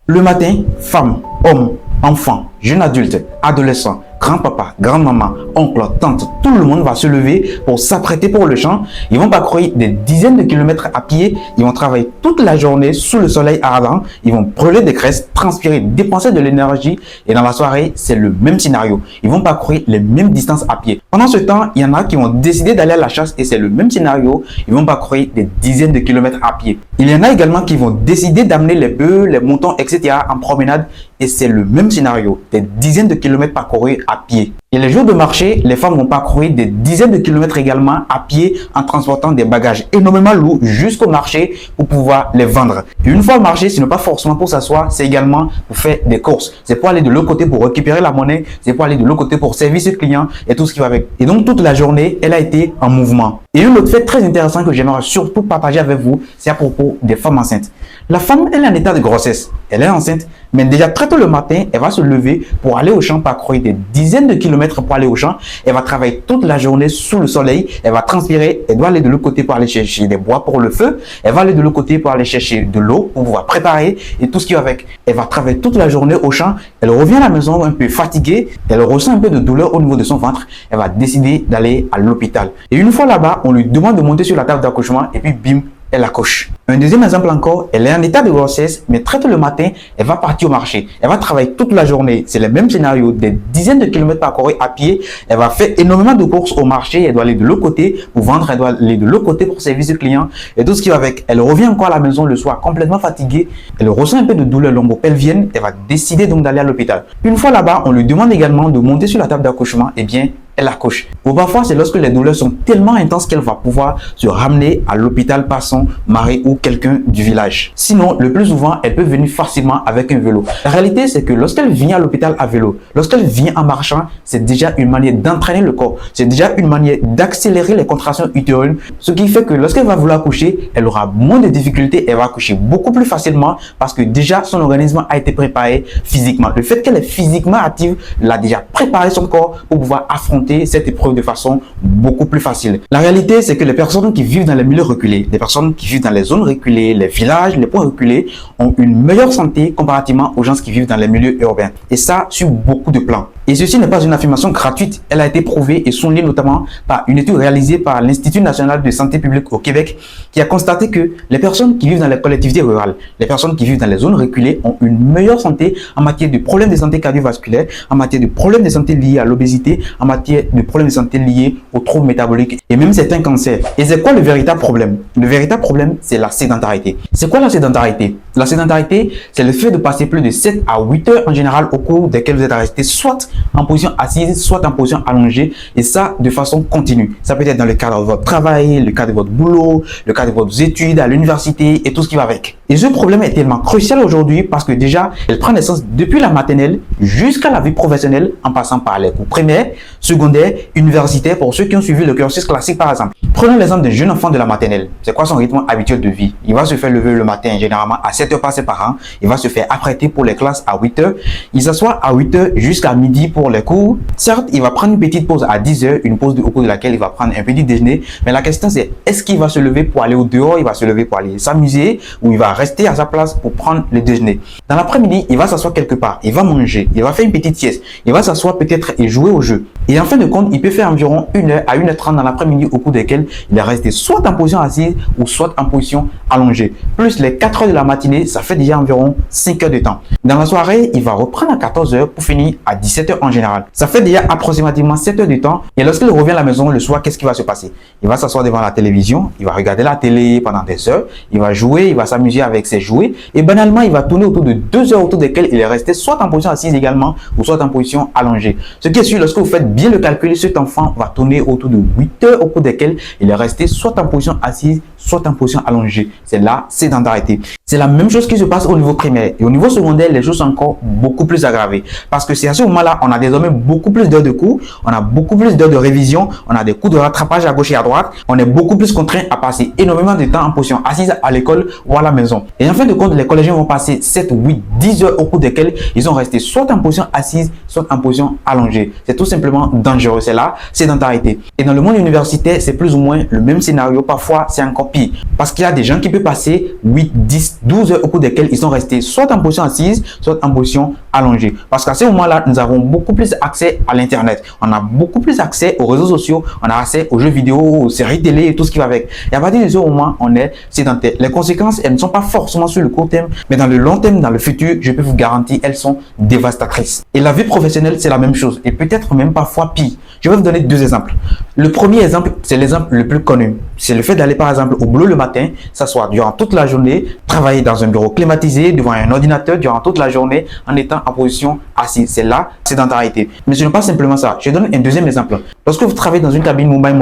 Le matin, femmes, hommes, enfants, jeunes adultes, adolescents, grand-papa, grand-maman, oncle, tante, tout le monde va se lever pour s'apprêter pour le champ. Ils vont parcourir des dizaines de kilomètres à pied. Ils vont travailler toute la journée sous le soleil ardent. Ils vont brûler des graisses, transpirer, dépenser de l'énergie. Et dans la soirée, c'est le même scénario. Ils vont parcourir les mêmes distances à pied. Pendant ce temps, il y en a qui vont décider d'aller à la chasse et c'est le même scénario. Ils vont parcourir des dizaines de kilomètres à pied. Il y en a également qui vont décider d'amener les bœufs, les moutons, etc. en promenade et c'est le même scénario. Des dizaines de kilomètres parcourus à pied. Et les jours de marché, les femmes vont parcourir des dizaines de kilomètres également à pied en transportant des bagages énormément lourds jusqu'au marché pour pouvoir les vendre. Et une fois au marché, ce n'est pas forcément pour s'asseoir, c'est également pour faire des courses. C'est pour aller de l'autre côté pour récupérer la monnaie, c'est pour aller de l'autre côté pour servir ses clients et tout ce qui va avec. Et donc toute la journée, elle a été en mouvement. Et une autre fait très intéressant que j'aimerais surtout partager avec vous, c'est à propos des femmes enceintes. La femme, elle est en état de grossesse, elle est enceinte, mais déjà très tôt le matin, elle va se lever pour aller au champ, parcourir des dizaines de kilomètres pour aller au champ. Elle va travailler toute la journée sous le soleil, elle va transpirer, elle doit aller de l'autre côté pour aller chercher des bois pour le feu, elle va aller de l'autre côté pour aller chercher de l'eau pour pouvoir préparer et tout ce qui va avec. Elle va travailler toute la journée au champ, elle revient à la maison un peu fatiguée, elle ressent un peu de douleur au niveau de son ventre, elle va décider d'aller à l'hôpital. Et une fois là-bas, on lui demande de monter sur la table d'accouchement et puis bim, elle accouche. Un deuxième exemple encore, elle est en état de grossesse, mais très tôt le matin, elle va partir au marché. Elle va travailler toute la journée. C'est le même scénario, des dizaines de kilomètres parcourus à pied. Elle va faire énormément de courses au marché. Elle doit aller de l'autre côté pour vendre. Elle doit aller de l'autre côté pour servir ses clients et tout ce qui va avec. Elle revient encore à la maison le soir complètement fatiguée. Elle ressent un peu de douleur lombo-pelvienne. Elle va décider donc d'aller à l'hôpital. Une fois là-bas, on lui demande également de monter sur la table d'accouchement. Eh bien, elle accouche. Ou parfois, c'est lorsque les douleurs sont tellement intenses qu'elle va pouvoir se ramener à l'hôpital par son mari ou quelqu'un du village. Sinon, le plus souvent, elle peut venir facilement avec un vélo. La réalité, c'est que lorsqu'elle vient à l'hôpital à vélo, lorsqu'elle vient en marchant, c'est déjà une manière d'entraîner le corps. C'est déjà une manière d'accélérer les contractions utérines, ce qui fait que lorsqu'elle va vouloir accoucher, elle aura moins de difficultés, elle va accoucher beaucoup plus facilement parce que déjà son organisme a été préparé physiquement. Le fait qu'elle est physiquement active l'a déjà préparé son corps pour pouvoir affronter cette épreuve de façon beaucoup plus facile. La réalité, c'est que les personnes qui vivent dans les milieux reculés, les personnes qui vivent dans les zones reculées, les villages, les points reculés, ont une meilleure santé comparativement aux gens qui vivent dans les milieux urbains. Et ça, sur beaucoup de plans. Et ceci n'est pas une affirmation gratuite. Elle a été prouvée et soulignée notamment par une étude réalisée par l'Institut national de santé publique au Québec qui a constaté que les personnes qui vivent dans les collectivités rurales, les personnes qui vivent dans les zones reculées ont une meilleure santé en matière de problèmes de santé cardiovasculaire, en matière de problèmes de santé liés à l'obésité, en matière de problèmes de santé liés aux troubles métaboliques et même certains cancers. Et c'est quoi le véritable problème? Le véritable problème, c'est la sédentarité. C'est quoi la sédentarité? La sédentarité, c'est le fait de passer plus de 7 à 8 heures en général au cours desquelles vous êtes resté soit en position assise, soit en position allongée, et ça de façon continue. Ça peut être dans le cadre de votre travail, le cadre de votre boulot, le cadre de vos études à l'université et tout ce qui va avec. Et ce problème est tellement crucial aujourd'hui parce que déjà, elle prend naissance depuis la maternelle jusqu'à la vie professionnelle en passant par les cours primaires, secondaires, universitaires pour ceux qui ont suivi le cursus classique par exemple. Prenons l'exemple d'un jeune enfant de la maternelle. C'est quoi son rythme habituel de vie? Il va se faire lever le matin généralement à 7 heures par ses parents. Il va se faire apprêter pour les classes à 8 heures. Il s'assoit à 8 heures jusqu'à midi pour les cours. Certes, il va prendre une petite pause à 10 heures, une pause au cours de laquelle il va prendre un petit déjeuner. Mais la question c'est, est-ce qu'il va se lever pour aller au dehors? Il va se lever pour aller s'amuser ou il va rester à sa place pour prendre le déjeuner? Dans l'après-midi, il va s'asseoir quelque part. Il va manger. Il va faire une petite sieste. Il va s'asseoir peut-être et jouer au jeu. Et en fin de compte, il peut faire environ 1 heure à 1h30 dans l'après-midi au cours desquels il est resté soit en position assise ou soit en position allongée. Plus les 4 heures de la matinée, ça fait déjà environ 5 heures de temps. Dans la soirée, il va reprendre à 14 heures pour finir à 17 heures en général. Ça fait déjà approximativement 7 heures de temps. Et lorsqu'il revient à la maison le soir, qu'est-ce qui va se passer? Il va s'asseoir devant la télévision, il va regarder la télé pendant des heures, il va jouer, il va s'amuser avec ses jouets et banalement, il va tourner autour de 2 heures autour desquelles il est resté soit en position assise également ou soit en position allongée. Ce qui est sûr, lorsque vous faites bien le calcul, cet enfant va tourner autour de 8 heures au cours desquelles il est resté soit en position assise, soit en position allongée. C'est la sédentarité. C'est la même chose qui se passe au niveau primaire. Et au niveau secondaire, les choses sont encore beaucoup plus aggravées. Parce que c'est à ce moment-là, on a désormais beaucoup plus d'heures de cours, on a beaucoup plus d'heures de révision, on a des cours de rattrapage à gauche et à droite, on est beaucoup plus contraint à passer énormément de temps en position assise à l'école ou à la maison. Et en fin de compte, les collégiens vont passer 7, 8, 10 heures au cours desquelles ils ont resté soit en position assise, soit en position allongée. C'est tout simplement extrêmement dangereux. C'est la sédentarité. Et dans le monde universitaire, c'est plus ou moins le même scénario. Parfois, c'est encore pire. Parce qu'il y a des gens qui peuvent passer 8, 10, 12 heures au cours desquelles ils sont restés soit en position assise, soit en position allongée. Parce qu'à ce moment-là, nous avons beaucoup plus accès à l'Internet. On a beaucoup plus accès aux réseaux sociaux. On a accès aux jeux vidéo, aux séries télé et tout ce qui va avec. Et à partir de ce moment, on est sédentaire. Les conséquences, elles ne sont pas forcément sur le court terme, mais dans le long terme, dans le futur, je peux vous garantir, elles sont dévastatrices. Et la vie professionnelle, c'est la même chose. Et peut-être même parfois pire. Je vais vous donner deux exemples. Le premier exemple, c'est l'exemple le plus connu. C'est le fait d'aller par exemple au boulot le matin, s'asseoir durant toute la journée, travailler dans un bureau climatisé, devant un ordinateur durant toute la journée, en étant en position assise. C'est la sédentarité. Mais ce n'est pas simplement ça. Je donne un deuxième exemple. Lorsque vous travaillez dans une cabine mobile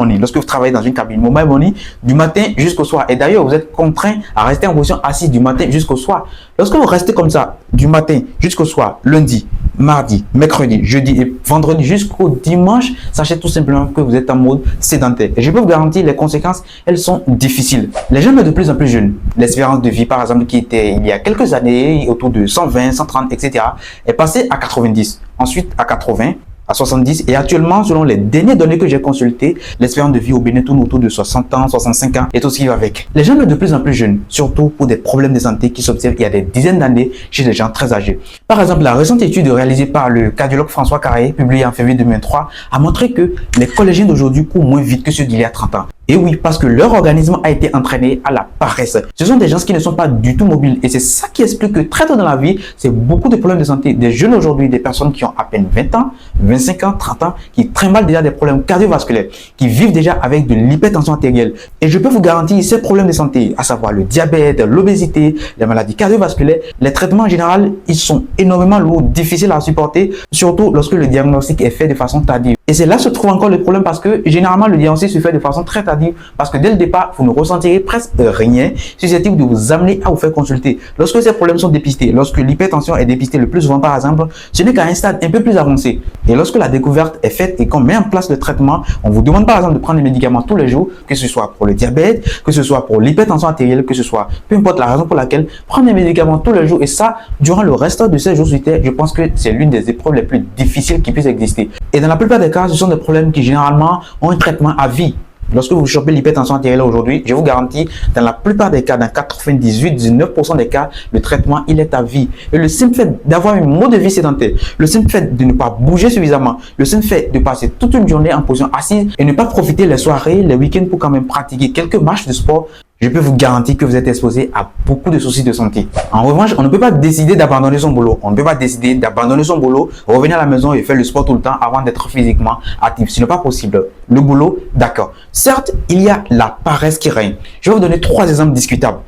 money, du matin jusqu'au soir, et d'ailleurs vous êtes contraint à rester en position assise du matin jusqu'au soir. Lorsque vous restez comme ça, du matin jusqu'au soir, lundi, mardi, mercredi, jeudi et vendredi jusqu'au dimanche, sachez tout simplement que vous êtes en mode sédentaire. Et je peux vous garantir, les conséquences, elles sont difficiles. Les gens de plus en plus jeunes, l'espérance de vie par exemple qui était il y a quelques années autour de 120, 130, etc. est passée à 90, ensuite à 80, à 70 et actuellement, selon les dernières données que j'ai consultées, l'espérance de vie au Bénin tourne autour de 60 ans, 65 ans et tout ce qui va avec. Les gens de plus en plus jeunes, surtout pour des problèmes de santé qui s'observent il y a des dizaines d'années chez les gens très âgés. Par exemple, la récente étude réalisée par le cardiologue François Carré, publiée en février 2023, a montré que les collégiens d'aujourd'hui courent moins vite que ceux d'il y a 30 ans. Et oui, parce que leur organisme a été entraîné à la paresse. Ce sont des gens qui ne sont pas du tout mobiles. Et c'est ça qui explique que très tôt dans la vie, c'est beaucoup de problèmes de santé. Des jeunes aujourd'hui, des personnes qui ont à peine 20 ans, 25 ans, 30 ans, qui trimballent déjà des problèmes cardiovasculaires, qui vivent déjà avec de l'hypertension artérielle. Et je peux vous garantir, ces problèmes de santé, à savoir le diabète, l'obésité, les maladies cardiovasculaires, les traitements en général, ils sont énormément lourds, difficiles à supporter, surtout lorsque le diagnostic est fait de façon tardive. Et c'est là se trouve encore le problème parce que généralement le diagnostic se fait de façon très tardive parce que dès le départ, vous ne ressentirez presque rien susceptible de vous amener à vous faire consulter. Lorsque ces problèmes sont dépistés, lorsque l'hypertension est dépistée le plus souvent par exemple, ce n'est qu'à un stade un peu plus avancé. Et lorsque la découverte est faite et qu'on met en place le traitement, on vous demande par exemple de prendre des médicaments tous les jours, que ce soit pour le diabète, que ce soit pour l'hypertension artérielle, que ce soit peu importe la raison pour laquelle, prendre des médicaments tous les jours et ça, durant le reste de ces jours sur Terre, je pense que c'est l'une des épreuves les plus difficiles qui puissent exister. Et dans la plupart des cas, ce sont des problèmes qui généralement ont un traitement à vie. Lorsque vous chopez l'hypertension artérielle aujourd'hui, je vous garantis, dans la plupart des cas, dans 98-19% des cas, le traitement, il est à vie. Et le simple fait d'avoir un mode de vie sédentaire, le simple fait de ne pas bouger suffisamment, le simple fait de passer toute une journée en position assise et ne pas profiter les soirées, les week-ends pour quand même pratiquer quelques marches de sport, je peux vous garantir que vous êtes exposé à beaucoup de soucis de santé. En revanche, on ne peut pas décider d'abandonner son boulot. On ne peut pas décider d'abandonner son boulot, revenir à la maison et faire le sport tout le temps avant d'être physiquement actif. Ce n'est pas possible. Le boulot, d'accord. Certes, il y a la paresse qui règne. Je vais vous donner 3 exemples discutables.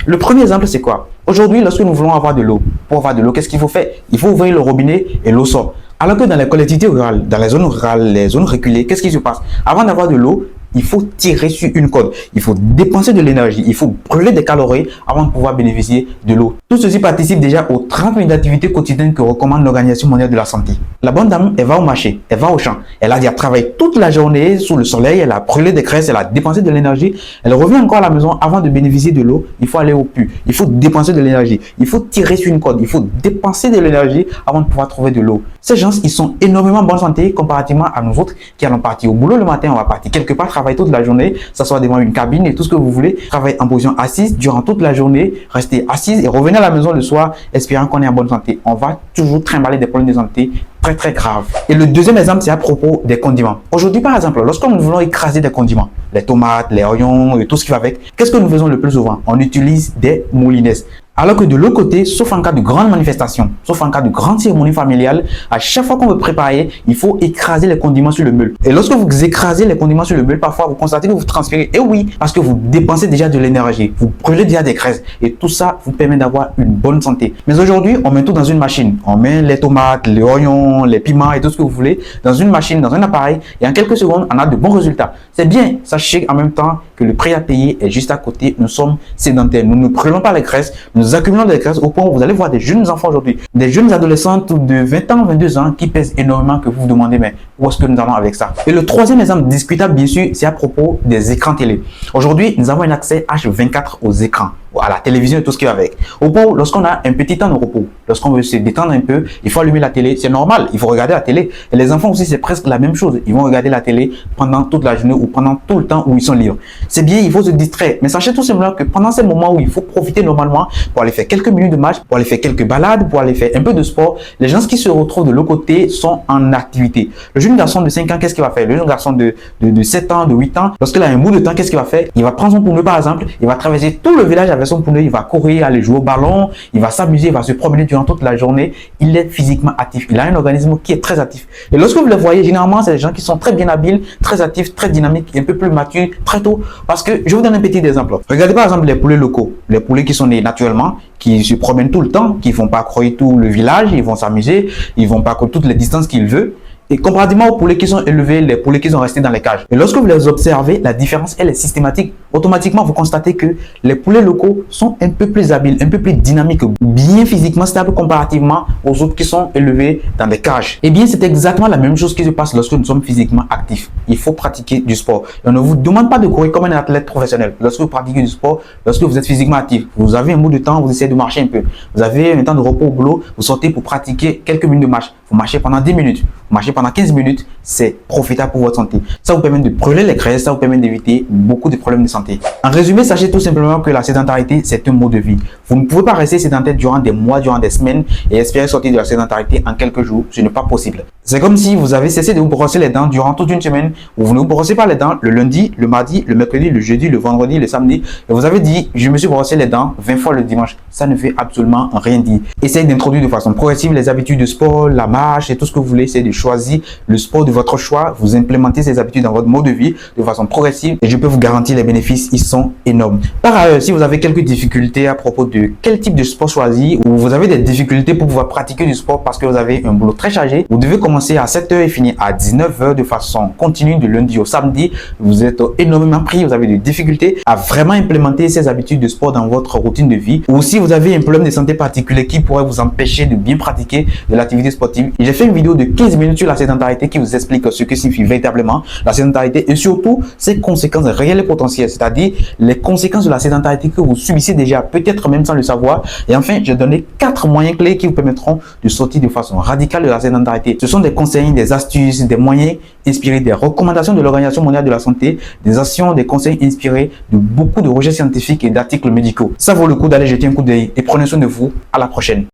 Le premier exemple, c'est quoi? Aujourd'hui, lorsque nous voulons avoir de l'eau, pour avoir de l'eau, qu'est-ce qu'il faut faire? Il faut ouvrir le robinet et l'eau sort. Alors que dans les collectivités rurales, dans les zones rurales, les zones reculées, qu'est-ce qui se passe? Avant d'avoir de l'eau, il faut tirer sur une corde, il faut dépenser de l'énergie, il faut brûler des calories avant de pouvoir bénéficier de l'eau. Tout ceci participe déjà aux 30 minutes d'activité quotidienne que recommande l'Organisation mondiale de la santé. La bonne dame, elle va au marché, elle va au champ, elle a déjà travaillé toute la journée sous le soleil, elle a brûlé des graisses, elle a dépensé de l'énergie, elle revient encore à la maison avant de bénéficier de l'eau, il faut aller au puits, il faut dépenser de l'énergie, il faut tirer sur une corde, il faut dépenser de l'énergie avant de pouvoir trouver de l'eau. Ces gens, ils sont énormément en bonne santé comparativement à nous autres qui allons partir au boulot le matin, on va partir quelque part, travailler toute la journée, s'asseoir devant une cabine et tout ce que vous voulez, travailler en position assise durant toute la journée, rester assise et revenir à la maison le soir, espérant qu'on est en bonne santé. On va toujours trimballer des problèmes de santé très graves. Et le deuxième exemple, c'est à propos des condiments. Aujourd'hui, par exemple, lorsque nous voulons écraser des condiments, les tomates, les oignons et tout ce qui va avec, qu'est-ce que nous faisons le plus souvent? On utilise des moulinets. Alors que de l'autre côté, sauf en cas de grande manifestation, sauf en cas de grande cérémonie familiale, à chaque fois qu'on veut préparer, il faut écraser les condiments sur le meule. Et lorsque vous écrasez les condiments sur le meule, parfois vous constatez que vous transpirez. Et oui, parce que vous dépensez déjà de l'énergie, vous brûlez déjà des graisses. Et tout ça vous permet d'avoir une bonne santé. Mais aujourd'hui, on met tout dans une machine. On met les tomates, les oignons, les piments et tout ce que vous voulez dans une machine, dans un appareil. Et en quelques secondes, on a de bons résultats. C'est bien. Sachez en même temps que le prix à payer est juste à côté. Nous sommes sédentaires. Nous ne brûlons pas les graisses. Nous accumulons des graisses au point où vous allez voir des jeunes enfants aujourd'hui, des jeunes adolescentes de 20 ans, 22 ans qui pèsent énormément que vous vous demandez, mais où est-ce que nous allons avec ça. Et le troisième exemple discutable, bien sûr, c'est à propos des écrans télé. Aujourd'hui, nous avons un accès H24 aux écrans, à la télévision et tout ce qui va avec. Au repos, lorsqu'on a un petit temps de repos, lorsqu'on veut se détendre un peu, il faut allumer la télé. C'est normal, il faut regarder la télé. Et les enfants aussi, c'est presque la même chose. Ils vont regarder la télé pendant toute la journée ou pendant tout le temps où ils sont libres. C'est bien, il faut se distraire. Mais sachez tout simplement que pendant ces moments où il faut profiter normalement pour aller faire quelques minutes de match, pour aller faire quelques balades, pour aller faire un peu de sport, les gens qui se retrouvent de l'autre côté sont en activité. Le jeune garçon de 5 ans, qu'est-ce qu'il va faire? Le jeune garçon de 7 ans, de 8 ans, lorsqu'il a un bout de temps, qu'est-ce qu'il va faire? Il va prendre son pneu par exemple, il va traverser tout le village avec son pneu, il va courir, aller jouer au ballon, il va s'amuser, il va se promener durant toute la journée. Il est physiquement actif. Il a un organisme qui est très actif. Et lorsque vous le voyez, généralement, c'est des gens qui sont très bien habiles, très actifs, très dynamiques, et un peu plus matures, très tôt. Parce que je vous donne un petit exemple. Regardez par exemple les poulets locaux, les poulets qui sont nés naturellement, qui se promènent tout le temps, qui ne vont pas courir tout le village, ils vont s'amuser, ils vont pas courir toutes les distances qu'ils veulent. Et comparativement aux poulets qui sont élevés, les poulets qui sont restés dans les cages. Et lorsque vous les observez, la différence, elle est systématique. Automatiquement, vous constatez que les poulets locaux sont un peu plus habiles, un peu plus dynamiques, bien physiquement stables comparativement aux autres qui sont élevés dans des cages. Eh bien, c'est exactement la même chose qui se passe lorsque nous sommes physiquement actifs. Il faut pratiquer du sport. Et on ne vous demande pas de courir comme un athlète professionnel. Lorsque vous pratiquez du sport, lorsque vous êtes physiquement actif, vous avez un bout de temps, vous essayez de marcher un peu. Vous avez un temps de repos au boulot, vous sortez pour pratiquer quelques minutes de marche. Vous marchez pendant 10 minutes, vous marchez pendant 15 minutes, c'est profitable pour votre santé. Ça vous permet de brûler les graisses, ça vous permet d'éviter beaucoup de problèmes de santé. En résumé, sachez tout simplement que la sédentarité, c'est un mode de vie. Vous ne pouvez pas rester sédentaire durant des mois, durant des semaines et espérer sortir de la sédentarité en quelques jours. Ce n'est pas possible. C'est comme si vous avez cessé de vous brosser les dents durant toute une semaine, où vous ne vous brossez pas les dents le lundi, le mardi, le mercredi, le jeudi, le vendredi, le samedi, et vous avez dit, je me suis brossé les dents 20 fois le dimanche. Ça ne fait absolument rien dire. Essayez d'introduire de façon progressive les habitudes de sport, la marche et tout ce que vous voulez. Essayez de choisir le sport de votre choix. Vous implémentez ces habitudes dans votre mode de vie de façon progressive et je peux vous garantir les bénéfices, ils sont énormes. Par ailleurs, si vous avez quelques difficultés à propos de quel type de sport choisir ou vous avez des difficultés pour pouvoir pratiquer du sport parce que vous avez un boulot très chargé, vous devez commencer à 7 h et finir à 19 h de façon continue du lundi au samedi. Vous êtes énormément pris, vous avez des difficultés à vraiment implémenter ces habitudes de sport dans votre routine de vie. Ou si vous avez un problème de santé particulier qui pourrait vous empêcher de bien pratiquer de l'activité sportive, j'ai fait une vidéo de 15 minutes sur la sédentarité qui vous explique ce que signifie véritablement la sédentarité et surtout ses conséquences réelles et potentielles, c'est-à-dire les conséquences de la sédentarité que vous subissez déjà, peut-être même sans le savoir. Et enfin, j'ai donné 4 moyens clés qui vous permettront de sortir de façon radicale de la sédentarité. Ce sont des conseils, des astuces, des moyens inspirés des recommandations de l'Organisation mondiale de la santé, des actions, des conseils inspirés de beaucoup de recherches scientifiques et d'articles médicaux. Ça vaut le coup d'aller jeter un coup d'œil et prenez soin de vous. À la prochaine.